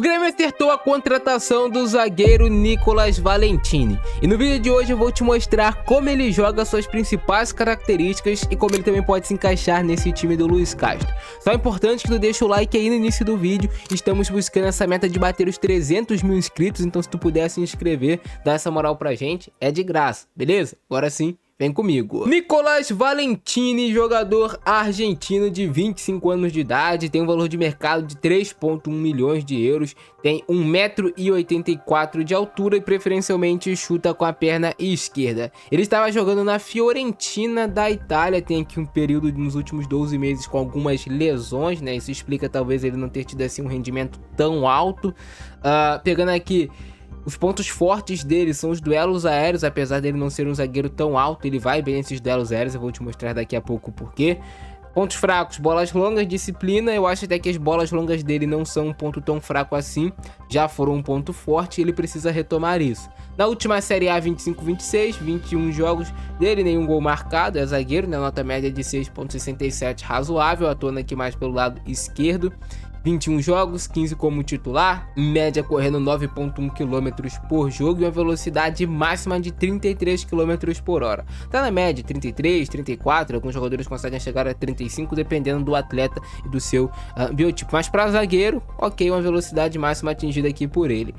O Grêmio acertou a contratação do zagueiro Nicolas Valentini. E no vídeo de hoje eu vou te mostrar como ele joga, suas principais características e como ele também pode se encaixar nesse time do Luiz Castro. Só é importante que tu deixe o like aí no início do vídeo. Estamos buscando essa meta de bater os 300 mil inscritos, então se tu puder se inscrever, dá essa moral pra gente, é de graça, beleza? Agora sim, vem comigo. Nicolas Valentini, jogador argentino de 25 anos de idade, tem um valor de mercado de 3,1 milhões de euros, tem 1,84 m de altura e preferencialmente chuta com a perna esquerda. Ele estava jogando na Fiorentina da Itália, tem aqui um período nos últimos 12 meses com algumas lesões, né? Isso explica talvez ele não ter tido assim um rendimento tão alto. Pegando aqui, os pontos fortes dele são os duelos aéreos, apesar dele não ser um zagueiro tão alto, ele vai bem nesses duelos aéreos, eu vou te mostrar daqui a pouco o porquê. Pontos fracos, bolas longas, disciplina, eu acho até que as bolas longas dele não são um ponto tão fraco assim, já foram um ponto forte e ele precisa retomar isso. Na última Série A 25-26, 21 jogos dele, nenhum gol marcado, é zagueiro, né? Nota média de 6,67, razoável, atuando aqui mais pelo lado esquerdo. 21 jogos, 15 como titular, em média correndo 9,1 km por jogo e uma velocidade máxima de 33 km por hora. Tá na média 33, 34, alguns jogadores conseguem chegar a 35 dependendo do atleta e do seu biotipo. Mas para zagueiro, ok, uma velocidade máxima atingida aqui por ele.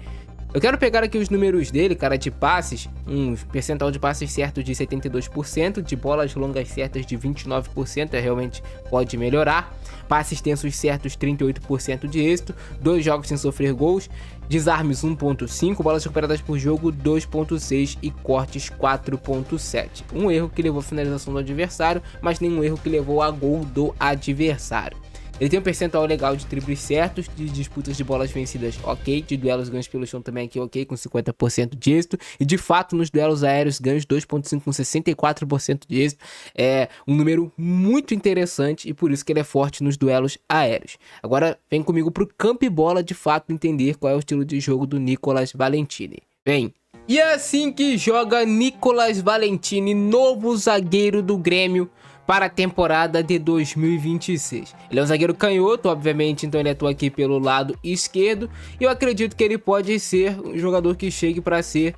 Eu quero pegar aqui os números dele, cara, de passes, um percentual de passes certos de 72%, de bolas longas certas de 29%, realmente pode melhorar. Passes tensos certos, 38% de êxito, 2 jogos sem sofrer gols, desarmes 1,5, bolas recuperadas por jogo 2,6 e cortes 4,7. Um erro que levou a finalização do adversário, mas nenhum erro que levou a gol do adversário. Ele tem um percentual legal de dribles certos, de disputas de bolas vencidas ok, de duelos ganhos pelo chão também aqui ok, com 50% de êxito, e de fato nos duelos aéreos ganhos 2,5 com 64% de êxito, é um número muito interessante e por isso que ele é forte nos duelos aéreos. Agora vem comigo pro campo e bola de fato entender qual é o estilo de jogo do Nicolas Valentini. Vem! E é assim que joga Nicolas Valentini, novo zagueiro do Grêmio, para a temporada de 2026. Ele é um zagueiro canhoto, obviamente, então ele atua aqui pelo lado esquerdo. E eu acredito que ele pode ser um jogador que chegue para ser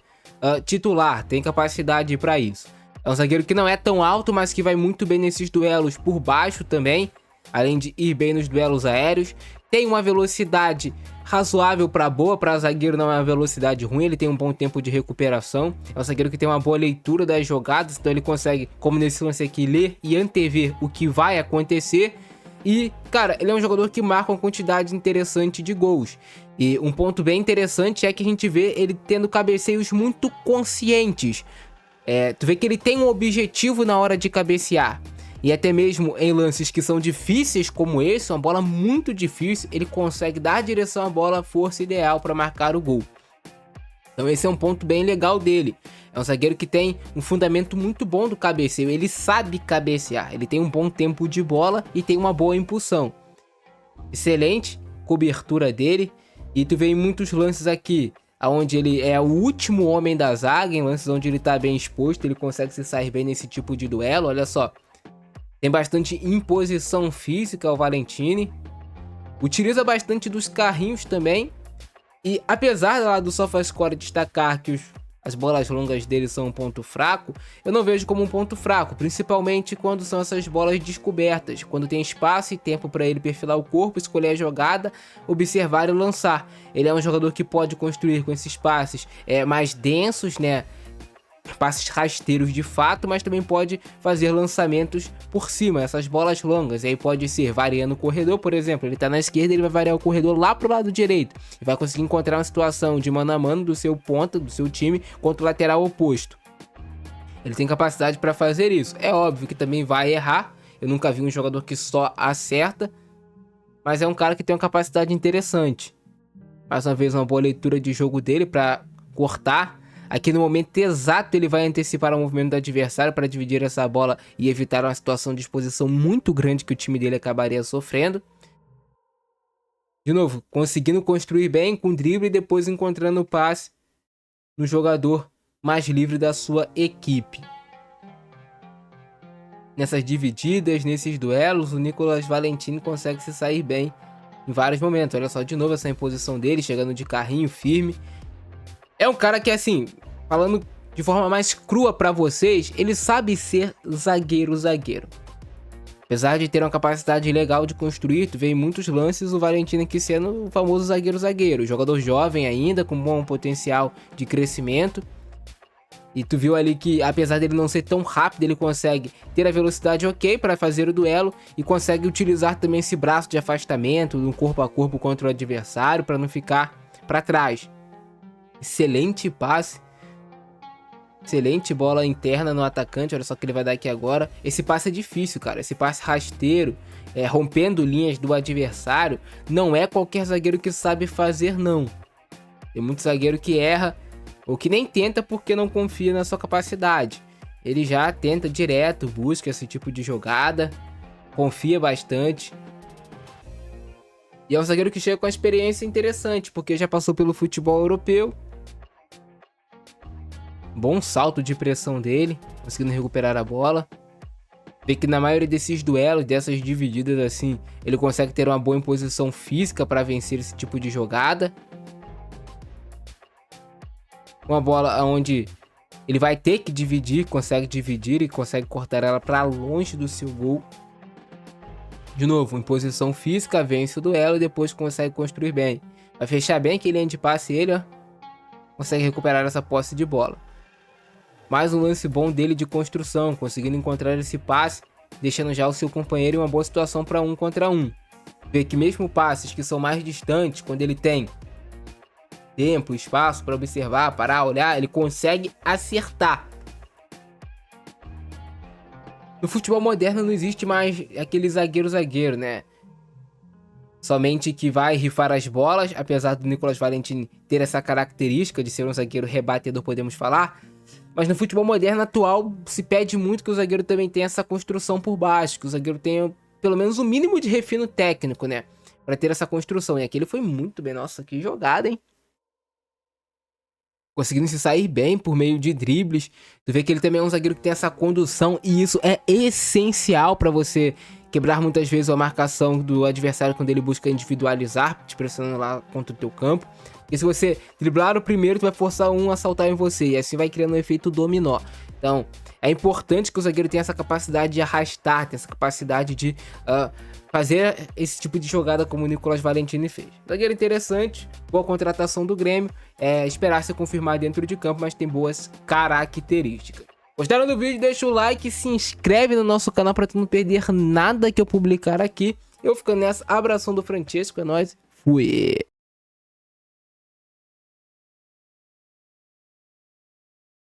titular, tem capacidade para isso. É um zagueiro que não é tão alto, mas que vai muito bem nesses duelos por baixo também, além de ir bem nos duelos aéreos. Tem uma velocidade razoável para boa, para zagueiro não é uma velocidade ruim, ele tem um bom tempo de recuperação. É um zagueiro que tem uma boa leitura das jogadas, então ele consegue, como nesse lance aqui, ler e antever o que vai acontecer. E, cara, ele é um jogador que marca uma quantidade interessante de gols. E um ponto bem interessante é que a gente vê ele tendo cabeceios muito conscientes. Tu vê que ele tem um objetivo na hora de cabecear. E até mesmo em lances que são difíceis como esse, uma bola muito difícil, ele consegue dar a direção à bola, a força ideal para marcar o gol. Então esse é um ponto bem legal dele. É um zagueiro que tem um fundamento muito bom do cabeceio, ele sabe cabecear, ele tem um bom tempo de bola e tem uma boa impulsão. Excelente cobertura dele, e tu vê em muitos lances aqui, onde ele é o último homem da zaga, em lances onde ele está bem exposto, ele consegue se sair bem nesse tipo de duelo, olha só. Tem bastante imposição física o Valentini. Utiliza bastante dos carrinhos também. E apesar lá do SofaScore destacar que as bolas longas dele são um ponto fraco, eu não vejo como um ponto fraco, principalmente quando são essas bolas descobertas, quando tem espaço e tempo para ele perfilar o corpo, escolher a jogada, observar e lançar. Ele é um jogador que pode construir com esses passes mais densos, né? Passes rasteiros de fato, mas também pode fazer lançamentos por cima, essas bolas longas. E aí pode ser variando o corredor, por exemplo, ele tá na esquerda, ele vai variar o corredor lá pro lado direito e vai conseguir encontrar uma situação de mano a mano do seu ponta, do seu time, contra o lateral oposto. Ele tem capacidade para fazer isso. É óbvio que também vai errar, eu nunca vi um jogador que só acerta, mas é um cara que tem uma capacidade interessante. Mais uma vez, uma boa leitura de jogo dele para cortar. Aqui no momento exato ele vai antecipar o movimento do adversário para dividir essa bola e evitar uma situação de exposição muito grande que o time dele acabaria sofrendo. De novo, conseguindo construir bem com drible e depois encontrando o passe no jogador mais livre da sua equipe. Nessas divididas, nesses duelos, o Nicolas Valentini consegue se sair bem em vários momentos. Olha só de novo essa imposição dele, chegando de carrinho firme. É um cara que, assim, falando de forma mais crua pra vocês, ele sabe ser zagueiro. Apesar de ter uma capacidade legal de construir, tu vê em muitos lances o Valentini aqui sendo o famoso zagueiro. Jogador jovem ainda, com bom potencial de crescimento. E tu viu ali que, apesar dele não ser tão rápido, ele consegue ter a velocidade ok para fazer o duelo e consegue utilizar também esse braço de afastamento, no corpo a corpo contra o adversário, para não ficar para trás. Excelente passe. Excelente bola interna no atacante, olha só que ele vai dar aqui agora. Esse passe é difícil, cara. Esse passe rasteiro, rompendo linhas do adversário, não é qualquer zagueiro que sabe fazer, não. Tem muito zagueiro que erra, ou que nem tenta porque não confia na sua capacidade. Ele já tenta direto, busca esse tipo de jogada, confia bastante. E é um zagueiro que chega com uma experiência interessante, porque já passou pelo futebol europeu. Bom salto de pressão dele, conseguindo recuperar a bola. Vê que na maioria desses duelos, dessas divididas assim, ele consegue ter uma boa imposição física para vencer esse tipo de jogada. Uma bola onde ele vai ter que dividir, consegue dividir e consegue cortar ela para longe do seu gol. De novo, em posição física, vence o duelo e depois consegue construir bem. Vai fechar bem aquele linha de passe ele, ó. Consegue recuperar essa posse de bola. Mais um lance bom dele de construção, conseguindo encontrar esse passe, deixando já o seu companheiro em uma boa situação para 1 contra 1. Vê que mesmo passes que são mais distantes, quando ele tem tempo, espaço para observar, parar, olhar, ele consegue acertar. No futebol moderno não existe mais aquele zagueiro, né? Somente que vai rifar as bolas, apesar do Nicolas Valentini ter essa característica de ser um zagueiro rebatedor, podemos falar. Mas no futebol moderno atual se pede muito que o zagueiro também tenha essa construção por baixo, que o zagueiro tenha pelo menos o mínimo de refino técnico, né? Para ter essa construção. E aqui ele foi muito bem. Nossa, que jogada, hein? Conseguindo se sair bem por meio de dribles. Tu vê que ele também é um zagueiro que tem essa condução e isso é essencial para você quebrar muitas vezes a marcação do adversário quando ele busca individualizar, te pressionando lá contra o teu campo. E se você driblar o primeiro, tu vai forçar um a saltar em você e assim vai criando um efeito dominó. Então, é importante que o zagueiro tenha essa capacidade de arrastar, tenha essa capacidade de fazer esse tipo de jogada como o Nicolas Valentini fez. Zagueiro interessante, boa contratação do Grêmio, esperar se confirmar dentro de campo, mas tem boas características. Gostaram do vídeo? Deixa o like, se inscreve no nosso canal para tu não perder nada que eu publicar aqui. Eu ficando nessa, abração do Francesco, é nóis, fui!